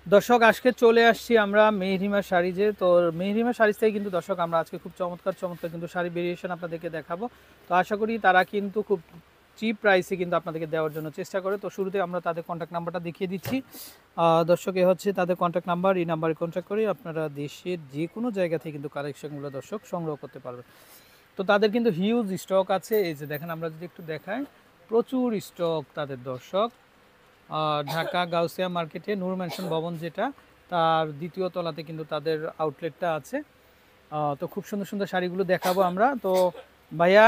দর্শক আজকে চলে আসছি আমরা মেহরিমা শাড়িজে। তো মেহরিমা শাড়িজ থেকে কিন্তু দর্শক আমরা আজকে খুব চমৎকার চমৎকার কিন্তু শাড়ি ভেরিয়েশন আপনাদেরকে দেখাবো। তো আশা করি তারা কিন্তু খুব চিপ প্রাইসে কিন্তু আপনাদেরকে দেওয়ার জন্য চেষ্টা করে। তো শুরুতে আমরা তাদের কন্ট্যাক্ট নাম্বারটা দেখিয়ে দিচ্ছি। দর্শক এ হচ্ছে তাদের কন্ট্যাক্ট নাম্বার, এই নাম্বারে কন্ট্যাক্ট করে আপনারা দেশের যে কোনো জায়গা থেকে কিন্তু কালেকশনগুলো দর্শক সংগ্রহ করতে পারবেন। তো তাদের কিন্তু হিউজ স্টক আছে, এই যে দেখেন আমরা যদি একটু দেখাই প্রচুর স্টক তাদের দর্শক। ঢাকা গাউসিয়া মার্কেটে নূর ম্যানশন ভবন যেটা, তার দ্বিতীয় তলাতে কিন্তু তাদের আউটলেটটা আছে। তো খুব সুন্দর সুন্দর শাড়িগুলো দেখাবো আমরা। তো ভাইয়া,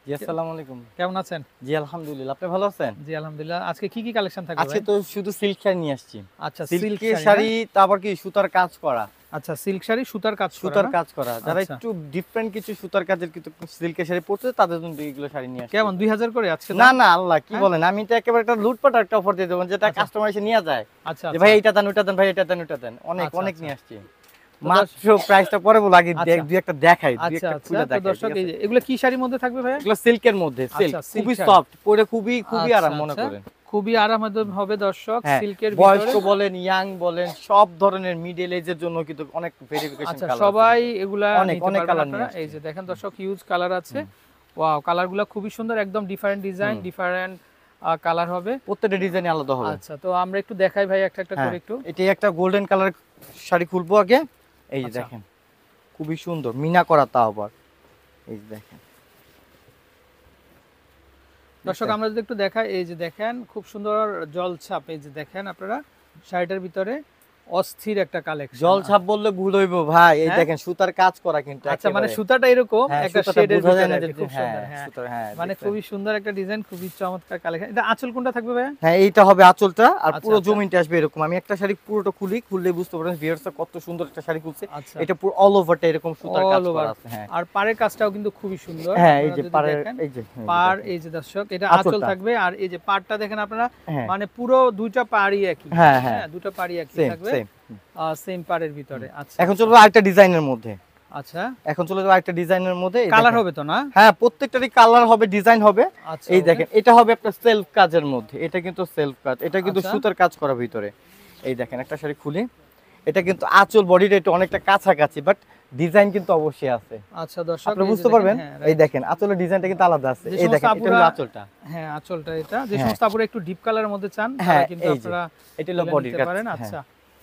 জি আসসালামু আলাইকুম। কেমন আছেন? জি আলহামদুলিল্লাহ, আপনি ভালো আছেন? জি আলহামদুলিল্লাহ। আজকে কি কি কালেকশন থাকবে আজকে ভাই? তো শুধু সিল্ক শাড়ি নিয়ে আসছি। আচ্ছা, সিল্ক সিল্কের শাড়ি শাড়ি, তারপর কি সুতার কাজ করা। আচ্ছা, সিল্ক শাড়ি সুতার কাজ করা সুতার না? কাজ করা, যারা আচ্ছা। একটু ডিফারেন্ট কিছু সুতার কাজের কিন্তু সিল্কের শাড়ি পরতে, তাদের জন্য এগুলো শাড়ি নিয়ে আসছি। কেমন 2000 করে আজকে না দাম? না, আল্লাহ কি হ্যাঁ? বলেন, আমি তো একেবারে একটা লুটপাট একটা অফার দিয়ে দেবো, যেটা আচ্ছা। কাস্টমার এসে নিয়ে যায় আচ্ছা যে আচ্ছা ভাই এইটা দেন ওইটা দেন, ভাই এটা দেন ওইটা দেন, অনেক আচ্ছা, অনেক আচ্ছা। নিয়ে আসছি। তো মাত্র প্রাইসটা পরে বল, আগে আচ্ছা। দুই একটা দেখাই, দুই আচ্ছা একটা আচ্ছা। খুলে তো দেখাই। দর্শক এই যে এগুলো কি শাড়ির মধ্যে থাকবে ভাইয়া? এগুলো সিল্কের মধ্যে, সিল্ক আচ্ছা, সিল্ক খুবই শাড়ি। সফট, পরে খুবই খুবই আচ্ছা, আরাম মনে আচ্ছা। করেন। খুবই আরামদায়ক হবে দর্শক, হ্যাঁ, সিল্কের বয়স্ক ভিতরে। বলেন, ইয়াং বলেন, সব ধরনের মিডল এজের জন্য কিন্তু অনেক ভেরিফিকেশন আচ্ছা, কালার সবাই এগুলা অনেক নিতে অনেক পারবেন কালার নিয়ে আপনারা। এই আসছে। যে দেখেন দর্শক, হিউজ কালার আছে। ওয়াও, কালারগুলো খুবই সুন্দর, একদম ডিফারেন্ট ডিজাইন, ডিফারেন্ট কালার হবে। প্রত্যেকটা ডিজাইন আলাদা হবে। আচ্ছা, তো আমরা একটু দেখাই ভাই একটা একটা হ্যাঁ, করে একটু। এটাই একটা গোল্ডেন কালার শাড়ি খুলবো আগে। এই যে আচ্ছা। দেখেন, খুবই সুন্দর মিনা করা, তাও আবার এই যে দেখেন দর্শক আমরা যদি একটু দেখাই, এই যে দেখেন খুব সুন্দর জলছাপ, এই যে দেখেন আপনারা শাড়িটার ভিতরে অস্থির একটা কালেকশন। জল ছাপ বললে ভুল হইবো ভাই, এই হ্যাঁ? দেখেন সুতার কাজ করা কিন্তু আচ্ছা, মানে একেবারে। সুতাটা এরকম হ্যাঁ, একটা সুতাটা শেডের বোঝা যায় ভিতরে না আর যে কি, খুব হ্যাঁ সুন্দর। হ্যাঁ, সুতার, হ্যাঁ মানে দেখছেন? খুবই সুন্দর একটা ডিজাইন, খুবই চমৎকার কালেকশন। এটা আঁচল কোনটা থাকবে ভাই? হ্যাঁ, এইটা হবে আঁচলটা, আর আচ্ছা, পুরো আচ্ছা। জমিনটা আসবে এরকম। আমি একটা শাড়ি পুরোটা খুললে বুঝতে পারবেন ভিউয়ার্স কত সুন্দর একটা শাড়ি খুলছে। আচ্ছা, এটা পুরো অল ওভারটা এরকম সুতার কাজ অল ওভার। করা আছে। হ্যাঁ আর পাড়ের কাজটাও কিন্তু খুবই সুন্দর। হ্যাঁ, এই আপনারা যে যদি পাড়ের, দেখেন এই যে পাড়, দেখেন। এই যে দর্শক এটা আঁচল আঁচলটা। থাকবে, আর এই যে পাড়টা দেখেন আপনারা, হ্যাঁ মানে পুরো দুইটা পাড়ই একই। হ্যাঁ হ্যাঁ, হ্যাঁ, দুটো পাড়ই একই সেম থাকবে, সেম। সেম পাড়ের ভিতরে। আচ্ছা এখন আচ্ছা চলবে আরেকটা ডিজাইনের মধ্যে। আচ্ছা। এখন চলে যাবে আরেকটা ডিজাইনের মধ্যে। এই কালার দেখেন। হবে তো না? হ্যাঁ, প্রত্যেকটারই কালার হবে, ডিজাইন হবে। আচ্ছা, এই ওকে। দেখেন, এটা হবে আপনার সেলফ কাজের মধ্যে। এটা কিন্তু সেলফ কাজ, এটা কিন্তু আচ্ছা। সুতার কাজ করা ভিতরে। এই দেখেন একটা শাড়ি খুলি, এটা কিন্তু আঁচল বডিটা একটু অনেকটা কাছাকাছি, বাট ডিজাইন কিন্তু অবশ্যই আছে। আচ্ছা দর্শক, আপনি এই যে বুঝতে দেখেন, পারবেন। হ্যাঁ, এই right। দেখেন আঁচলের ডিজাইনটা কিন্তু আলাদা আছে। যে এই সমস্ত দেখেন, এটা আপুরা, হলো আঁচলটা। হ্যাঁ আঁচলটা এটা, যে হ্যাঁ সমস্ত আপুরা একটু ডিপ কালারের মধ্যে চান তারা হ্যাঁ, কিন্তু এই যে আপনারা এটা হলো তুলে বডি নিতে কাজ। পারেন। হ্যাঁ, আচ্ছা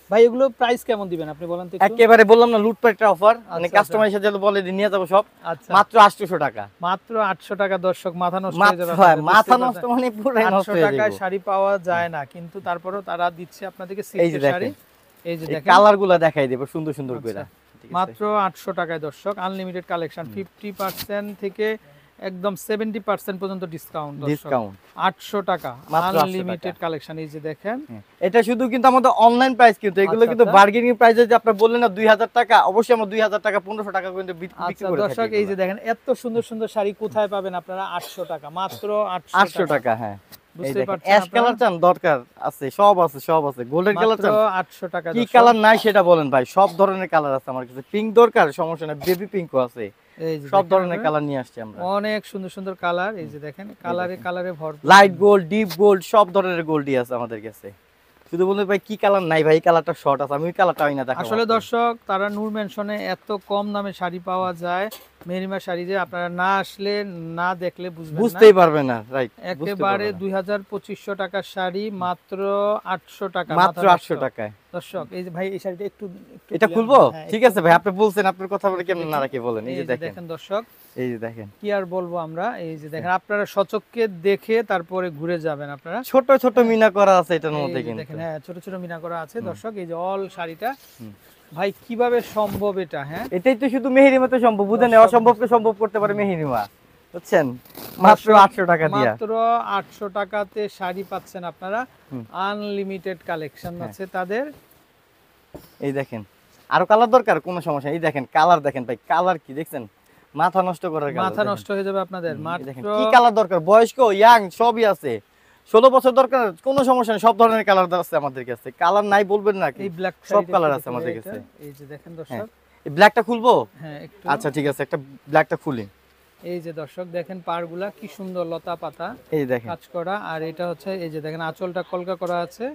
ভাই, এগুলো প্রাইস কেমন দিবেন আপনি বলেন তো একটু? একেবারে বললাম না, লুটপাট একটা অফার, মানে আচ্ছা, কাস্টমার এসে যেন বলে যে নিয়ে যাবো সব, আচ্ছা, মাত্র 800 টাকা। মাত্র 800 টাকা দর্শক, মাথা নষ্ট হয়ে মাত্র, যাবে হ্যাঁ, আপনাদের, মাথা বুঝতেই নষ্ট পারছেন। মানে পুরাই নষ্ট 800 হয়ে টাকায় যাবে। শাড়ি পাওয়া যায় না, কিন্তু তারপরেও তারা দিচ্ছে আপনাদেরকে এই যে সিল্কের শাড়ি। দেখেন, এই যে এই দেখেন কালার গুলা দেখাই দেবো সুন্দর সুন্দর করে। আচ্ছা, ঠিক আছে? মাত্র 800 টাকায় দর্শক, আনলিমিটেড কালেকশন, 50% থেকে একদম 70% পর্যন্ত ডিসকাউন্ট দর্শক। ডিসকাউন্ট 800 টাকা মাত্র 800 আনলিমিটেড টাকা। কালেকশন। এই যে দেখেন, এটা শুধু কিন্তু আমাদের অনলাইন প্রাইস, কিন্তু এগুলো আচ্ছা, কিন্তু আচ্ছা। বার্গেনিং প্রাইসে, যে আপনি বললেন না 2000 টাকা, অবশ্যই আমরা 2000 টাকা 1500 টাকা পর্যন্ত বিক্রি আচ্ছা করে দর্শক, থাকি। এই যে দেখেন এত সুন্দর সুন্দর শাড়ি কোথায় পাবেন আপনারা? 800 টাকা, মাত্র 800 800 টাকা। হ্যাঁ, এই বুঝতে দেখেন পারছেন অ্যাশ আপনারা? কালার চান, দরকার আছে, সব আছে, সব আছে। গোল্ডেন কালার মাত্র চান, 800 টাকা কি দর্শক। কালার নাই সেটা বলেন ভাই, সব ধরনের কালার আছে আমার কাছে। পিঙ্ক দরকার, সমস্যা নাই, বেবি পিঙ্কও আছে, এই যে সব দেখেন ধরনের আপনারা, কালার নিয়ে আসছি আমরা। অনেক সুন্দর সুন্দর কালার। এই যে দেখেন কালারে কালারে ভরপুর। লাইট গোল্ড, ডিপ গোল্ড, সব ধরনের গোল্ডই আছে আমাদের কাছে। শুধু বলতে ভাই কি কালার নাই, ভাই এই কালারটা শর্ট আছে, আমি ওই কালারটা আইনা দেখাবো। আসলে দর্শক, তারা নূর মেনশনে এত কম দামে শাড়ি পাওয়া যায়, মেহরিমা শাড়ি, যে আপনারা না আসলে না দেখলে বুঝবেন না, বুঝতেই পারবে না। রাইট, একেবারে 2500 টাকার শাড়ি মাত্র 800 টাকা, মাত্র মাথা 800 নষ্ট। টাকায়। দর্শক এই যে ভাই, এই শাড়িটা একটু একটু এটা খুলে খুলবো? আনবেন। হ্যাঁ, ঠিক একটু আছে ভাই, আপনি বলছেন, আপনার কথা বলে কেমন না রাখি বলেন। এই এই যে যে দেখেন, দেখেন দর্শক, এই যে দেখেন কি আর বলবো আমরা। এই যে দেখেন, আপনারা সচক্ষে দেখে তারপরে ঘুরে যাবেন আপনারা। ছোট ছোট মিনা করা আছে এটার এই মধ্যে যে কিন্তু। দেখেন, হ্যাঁ ছোট ছোট মিনা করা আছে দর্শক। এই যে অল শাড়িটা, ভাই কিভাবে সম্ভব এটা? হ্যাঁ, এটাই তো শুধু মেহেরিমাতে সম্ভব, বুঝেন? অসম্ভবকে সম্ভব করতে পারে মেহেরিমা, বুঝছেন? মাত্র 800 টাকা দিয়া। মাত্র 800 টাকাতে শাড়ি পাচ্ছেন আপনারা, আনলিমিটেড কালেকশন আছে তাদের। এই দেখেন, আরো কালার দরকার, কোনো সমস্যা নেই। এই দেখেন কালার, দেখেন ভাই কালার কি দেখছেন, মাথা নষ্ট করার কালার। মাথা নষ্ট হয়ে যাবে আপনাদের। দেখেন মাত্র কি কালার দরকার, বয়স্ক ইয়াং সবই আছে। 16 বছর দরকার, কোনো সমস্যা নেই, সব ধরনের কালার আছে আমাদের কাছে। কালার নাই বলবেন না কি, এই ব্ল্যাক সব কালার আছে আমাদের কাছে। এই যে দেখেন হ্যাঁ, দর্শক, এই ব্ল্যাকটা খুলবো? হ্যাঁ একটু। আচ্ছা ঠিক আছে, একটা ব্ল্যাকটা খুলি। এই যে দর্শক দেখেন, পাড়গুলা কি সুন্দর লতা পাতা এই দেখেন, কাজ করা। আর এটা হচ্ছে, এই যে দেখেন আঁচলটা কলকা করা আছে,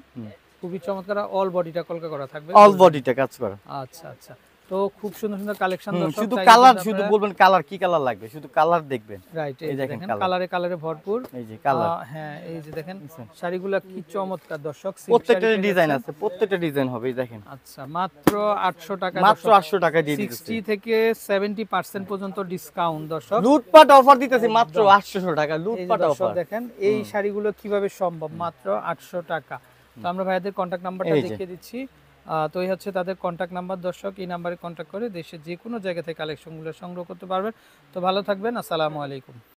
খুবই চমৎকার, অল বডিটা কলকা করা থাকবে, অল বডিটা কাজ করা। আচ্ছা আচ্ছা, তো খুব সুন্দর সুন্দর কালেকশন দর্শক, শুধু চাইলে কালার, কিন্তু শুধু আপনারা- বলবেন কালার, কি কালার লাগবে, শুধু কালার দেখবেন। রাইট, এই এই যে দেখেন দেখেন colour। কালারে কালারে ভরপুর। এই যে কালার, হ্যাঁ এই যে দেখেন শাড়িগুলো কি চমৎকার দর্শক, silk প্রত্যেকটা শাড়ি পেয়ে ডিজাইন যাচ্ছেন। আছে, প্রত্যেকটা ডিজাইন হবে। এই দেখেন আচ্ছা, মাত্র 800 টাকা, মাত্র 800 টাকা দিয়ে দিতেছি। 60 থেকে 70% পর্যন্ত ডিসকাউন্ট দর্শক। লুটপাট অফার দিতেছি মাত্র 800 টাকা, এই যে লুটপাট দর্শক অফার। দেখেন এই শাড়িগুলো কিভাবে সম্ভব, মাত্র 800 টাকা। তো আমরা ভাইয়াদের কন্ট্যাক্ট নাম্বারটা এই যে। দেখিয়ে দিচ্ছি। তো এই হচ্ছে তাদের কন্ট্যাক্ট নাম্বার দর্শক, এই নাম্বারে কন্ট্যাক্ট করে দেশের যে কোনো জায়গা থেকে কালেকশনগুলো সংগ্রহ করতে পারবেন। তো ভালো থাকবেন, আসসালামু আলাইকুম।